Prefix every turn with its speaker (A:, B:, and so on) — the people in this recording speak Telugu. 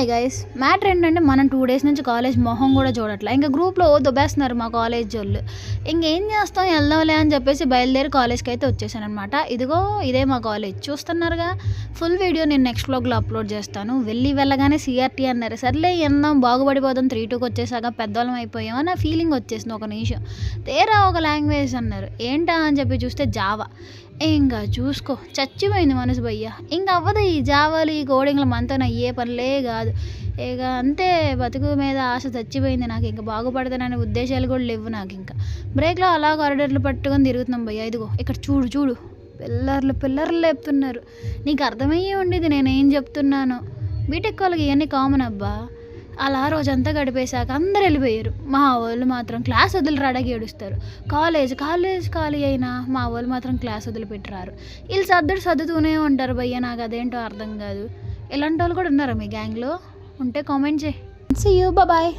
A: హాయ్ గైస్, మ్యాటర్ ఏంటంటే మనం 2 డేస్ నుంచి కాలేజ్ మొహం కూడా చూడట్లే. ఇంకా గ్రూప్లో దొబ్బేస్తున్నారు మా కాలేజ్ వాళ్ళు. ఇంకేం చేస్తాం, వెళ్దాంలే అని చెప్పేసి బయలుదేరి కాలేజ్కి అయితే వచ్చేసాను అనమాట. ఇదిగో ఇదే మా కాలేజ్ చూస్తున్నారుగా. ఫుల్ వీడియో నేను నెక్స్ట్ వ్లాగ్లో అప్లోడ్ చేస్తాను. వెళ్ళగానే సిఆర్టీ అన్నారు. సర్లే ఎందాం, బాగుపడిపోదాం, 3-2కి వచ్చేసాక పెద్దవాళ్ళం అయిపోయాం అన్న ఫీలింగ్ వచ్చేసింది ఒక నిమిషం. తేరా ఒక లాంగ్వేజ్ అన్నారు. ఏంటా అని చెప్పి చూస్తే జావా. ఇంకా చూసుకో, చచ్చిపోయింది మనసు భయ్య. ఇంకా అవ్వదు ఈ జావాలు, ఈ కోడింగ్లు మనతో అయ్యే పనులే కాదు. ఇక అంతే, బతుకు మీద ఆశ చచ్చిపోయింది నాకు. ఇంకా బాగుపడతాననే ఉద్దేశాలు కూడా లేవు నాకు. ఇంకా బ్రేక్లో అలా కారిడార్లు పట్టుకొని తిరుగుతున్నాం భయ్య. ఇదిగో ఇక్కడ చూడు పిల్లర్లు లేపుతున్నారు. నీకు అర్థమయ్యే ఉండేది నేనేం చెప్తున్నాను. బీటెక్ వాళ్ళకి ఇవన్నీ కామన్ అబ్బా. అలా రోజంతా గడిపేశాక అందరు వెళ్ళిపోయారు. మా వాళ్ళు మాత్రం క్లాస్ వదిలిరాడానికి ఏడుస్తారు. కాలేజ్ ఖాళీ అయినా మా వాళ్ళు మాత్రం క్లాస్ వదిలిపెట్టరారు. వీళ్ళు సర్దుతూనే ఉంటారు భయ్య. నాకు అదేంటో అర్థం కాదు. ఇలాంటి వాళ్ళు కూడా ఉన్నారా మీ గ్యాంగ్లో? ఉంటే కామెంట్ చేయి. See you, bye.